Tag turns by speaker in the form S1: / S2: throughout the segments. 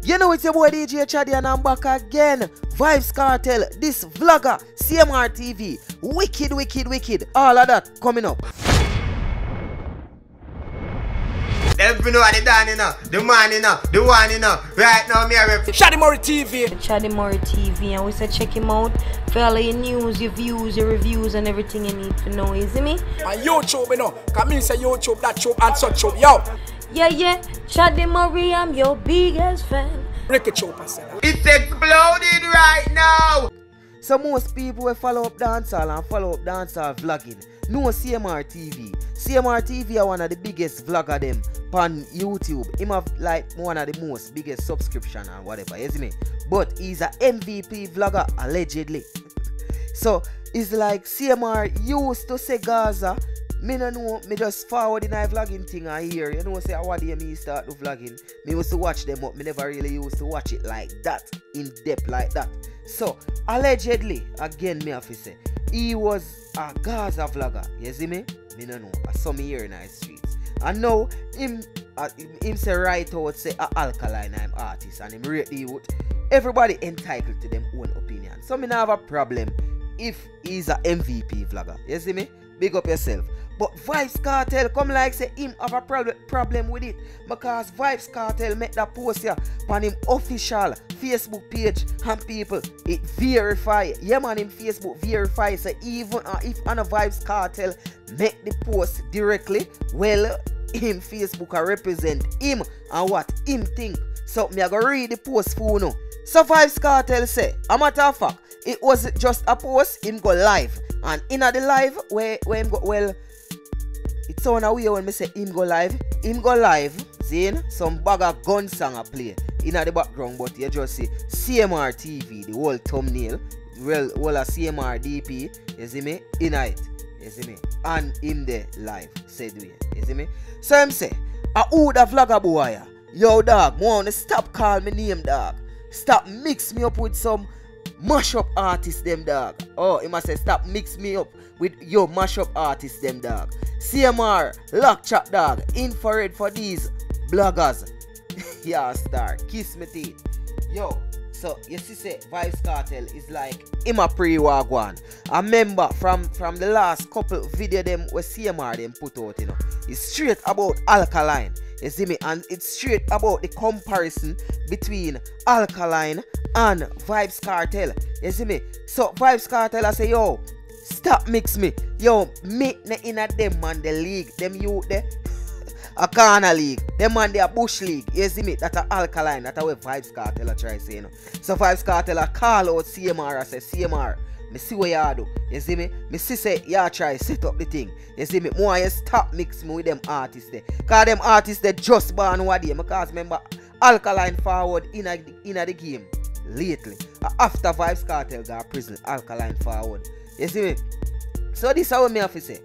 S1: You know it's your boy DJ Chaddy and I'm back again. Vybz Kartel, this vlogger, CMRTV. Wicked, wicked, wicked. All of that coming up.
S2: Them know what they done, you know. The man, you know. The one, you know. Right now, me a
S3: Chaddy TV.
S4: Chaddy TV, and we say check him out for all your news, your views, your reviews, and everything you need to know. You see me?
S3: And YouTube, you know. Come in, say YouTube, that tube, and such tube. Yo.
S4: Yeah. Chaddy, I'm your biggest fan.
S3: Ricky Chopper said that.
S2: It's exploding right now.
S1: So most people will follow up dancehall and follow up dancehall vlogging know CMRTV. CMRTV are one of the biggest vlogger them on YouTube. Him have like one of the most biggest subscription and whatever, you see me? But he's a MVP vlogger allegedly. So it's like CMR used to say Gaza. Me no know, me just forward in a vlogging thing I hear. You know, say what day me start the vlogging. Me used to watch them, but me never really used to watch it like that, in depth like that. So allegedly, again me have to say, he was a Gaza vlogger. You see me? Me no know. I saw me here in the streets. And now him say right out say Alkaline I'm artist and him rate the youth. Everybody entitled to them own opinion. So me not have a problem if he's a MVP vlogger. You see me? Big up yourself. But Vybz Kartel come like say him have a problem with it. Because Vybz Kartel make that post here on him official Facebook page and people it verify. Yeah man, him Facebook verify say even if an Vybz Kartel make the post directly, well him Facebook represent him and what him think. So me I go read the post for you now. So Vybz Kartel say, a matter of fact, it was just a post, him go live. And in the live where him go, well, it's so weird when me say him go live, seeing some bag of gun song a play in the background, but you just see CMRTV, the whole thumbnail, well, a CMRDP, you see me, in it, you see me, and him there live, said we, you see me. So him say, who the vlogger boy, yo dog, wanna stop call me name dog, stop mix me up with some mash up artists them dog. Oh, he must say stop mix me up with your mash up artists them dog. CMR, lock chop dog, infrared for these bloggers. Yeah, star, kiss me teeth. Yo, so you see say Vybz Kartel is like him a pre-wagwan. I remember from the last couple video them where CMR them put out, you know. It's straight about Alkaline. You see me? And it's straight about the comparison between Alkaline and Vybz Kartel. You see me? So Vybz Kartel I say, yo, stop mix me. Yo, me in a them man the league. Them youth there. A corner league. Them man they a bush league. You see me? That a Alkaline. That a way Vybz Kartel I try say, you know. So Vybz Kartel I call out CMR. I say, CMR, me see what you do. You see me? Me see say you try set up the thing. You see me? More you stop mix me with them artists there. Cause them artists they just born one day. Because remember Alkaline forward in the game lately. After Vybz Kartel got prison, Alkaline forward. You see me? So this is how me have to say.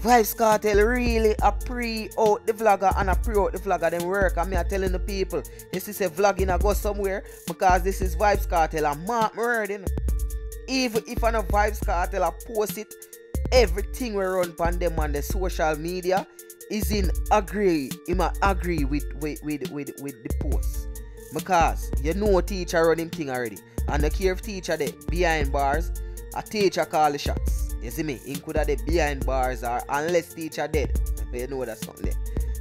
S1: Vybz Kartel really a pre-out the vlogger and a pre-out the vlogger them work. And me are telling the people, this is a vlogging I go somewhere because this is Vybz Kartel and mark my word, you know. Even if an Vybz Kartel I post it, everything we run on them on the social media is in agree. He might agree with the post. Because you know teacher run him thing already. And the care of teacher there behind bars, a teacher call the shots. You see me? He could have the behind bars or unless teacher dead. You know that's something there.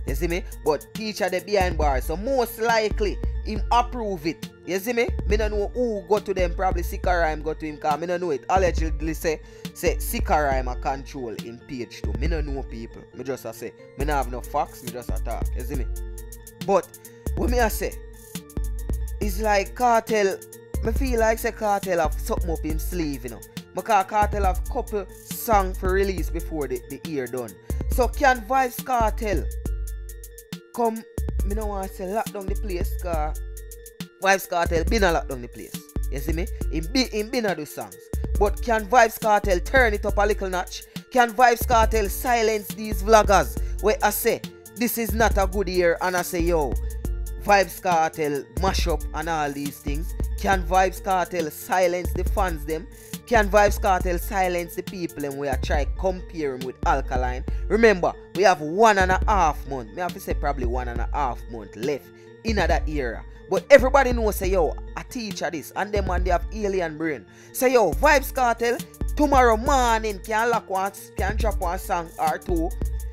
S1: You see me? But teacher the behind bars. So most likely him approve it. You see me? Me don't know who go to them. Probably Sikarime go to him because me don't know it. Allegedly say Sikarime a control in page 2. Me don't know people. Me just a say. Me don't have no facts. Me just a talk. You see me? But what me I say? It's like Kartel. Me feel like say Kartel have something up him sleeve, you know. Because Kartel have couple songs for release before the year done. So can Vybz Kartel come, me don't want to say lock down the place because Vybz Kartel been a lock down the place. You see me? He been a do songs. But can Vybz Kartel turn it up a little notch? Can Vybz Kartel silence these vloggers where I say this is not a good year and I say yo Vybz Kartel mash up and all these things? Can Vybz Kartel silence the fans them? Can Vybz Kartel silence the people and we are try compare him with Alkaline? Remember, we have 1.5 months. Me have to say probably 1.5 months left in that era. But everybody knows say yo, a teacher this and them man they have alien brain. Say yo, Vybz Kartel tomorrow morning can drop one song or two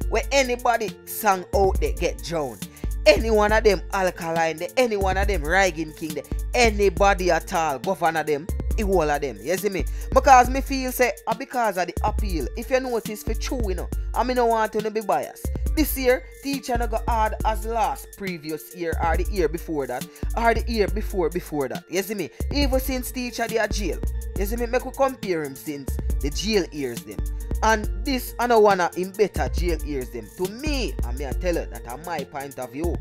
S1: where anybody song out there get drowned. Any one of them Alkaline, any one of them Ragging King, anybody at all, both one of them, all of them. You see me? Because me feel say because of the appeal. If you notice for true, you know, I mean, I want to be biased. This year, teacher no go hard as last previous year or the year before that or the year before that. You see me? Even since teacher they are jail. You see me? Make we compare him since the jail years them. And this I don't wanna in better jail years them. To me, I mean I tell you that on my point of view.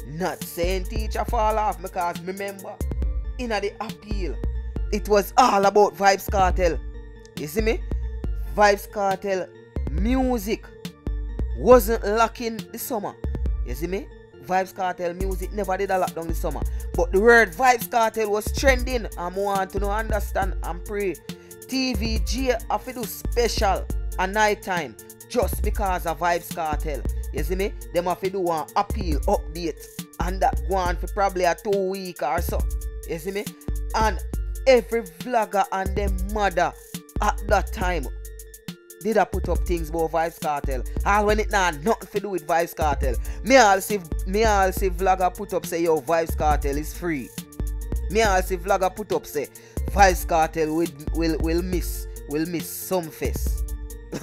S1: Not saying teacher fall off because remember, in the appeal, it was all about Vybz Kartel. You see me? Vybz Kartel music wasn't lacking the summer. You see me? Vybz Kartel music never did a lot down the summer. But the word Vybz Kartel was trending. I want to know, understand and pray. TVG have to do special at night time just because of Vybz Kartel. You see me? Them have to do one appeal update and that go on for probably a 2 week or so. You see me? And every vlogger and them mother at that time did I put up things about Vybz Kartel. All when it nah nothing to do with Vybz Kartel. Me all see vlogger put up say yo Vybz Kartel is free. Me all see vlogger put up say Vybz Kartel will miss some face.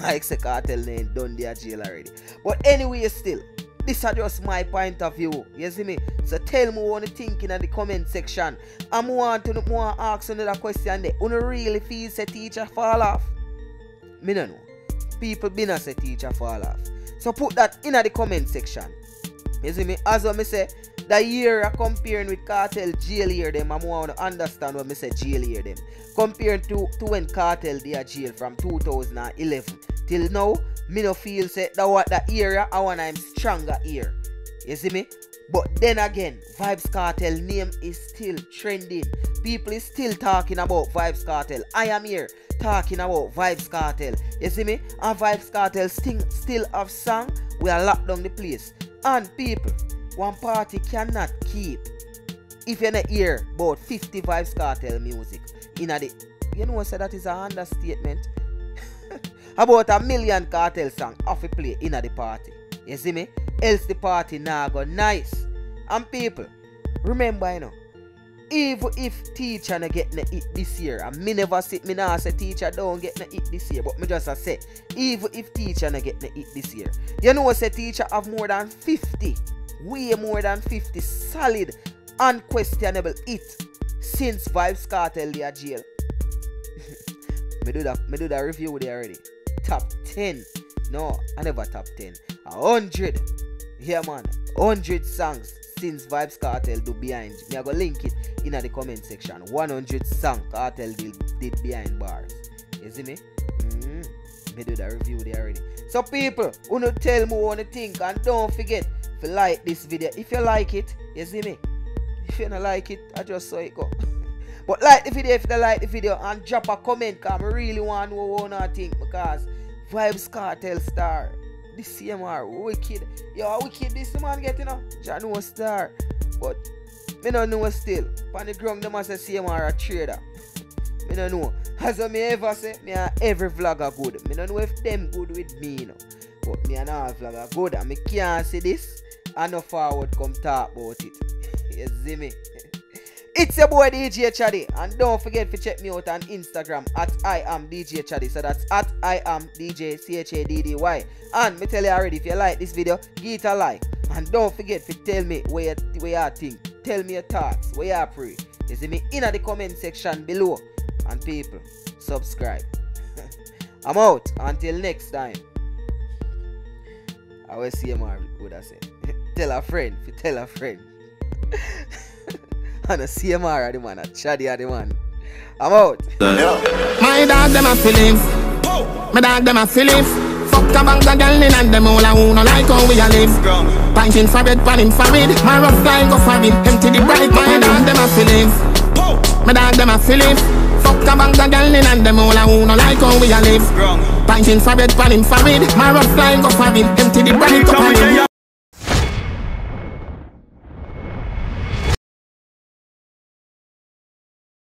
S1: Like say Kartel ain't done their jail already. But anyway still, this is just my point of view. You see me? So tell me what you think in the comment section. I want to ask another question there. You really feel say teacher fall off? Me no know. People been a say teacher fall off. So put that in the comment section. You see me? As what me say, the year I comparing with Kartel jail year them, I want to understand what me say jail year them. Comparing to when Kartel they are jail from 2011 till now, me no feel say that era I want I'm stronger here. You see me? But then again, Vybz Kartel name is still trending. People is still talking about Vybz Kartel. I am here talking about Vybz Kartel. You see me? And Vybz Kartel still have song. We are locked down the place. And people, one party cannot keep. If you not hear about 50 Vybz Kartel music in a day, you know say that is an understatement. About 1 million Kartel song off a play in a the party. You see me? Else the party now go nice. And people, remember you know, even if teacher not get it this year, and me never say me now say teacher don't get it this year, but me just say even if teacher not get it this year, you know say teacher have more than 50, way more than 50 solid, unquestionable it since Vybz Kartel they are jail. me do that review there already. Top 10. No, I never top 10. 100. Yeah man, 100 songs since Vybz Kartel do behind. Me I go link it in the comment section. 100 song Kartel did behind bars. You see me? Me do that review there already. So people, who tell me what you think, and don't forget to like this video. If you like it, you see me? If you don't like it, I just saw it go. But like the video if you like the video and drop a comment, because I really want to know what you think, because Vybz Kartel star this CMR wicked. Yo, wicked this man get, you know. Jah know star. But me don't know still. On the ground them as a CMR a trader. Me don't know. As I me ever say, me and every vlogger good. Me don't know if them good with me, you know. But me and all vlogger good, and me can't see this and no forward come talk about it. You see me? It's your boy DJ Chaddy, and don't forget to check me out on Instagram at I am DJ Chaddy. So that's at I am DJ CHADDY. And me tell you already, if you like this video, give it a like. And don't forget to tell me where you think. Tell me your thoughts, where you pray. You see me in the comment section below. And people, subscribe. I'm out. Until next time. I will see you more. What I say. Tell a friend. Tell a friend. And a CMR the man, a Chaddy the man. I'm out.
S3: My dog them a feelings. My dog them a feelings. Fuck a bank of girl in and them all a who no like how we a live. Pinting for bed, panning for it. My rough line go for it. Empty the bright. My dog them a feelings. My dog them a feelings. Fuck a bank of girl in and them all a who no like how we a live. Pinting for bed, panning for it. My rough line go for it. Empty the bright.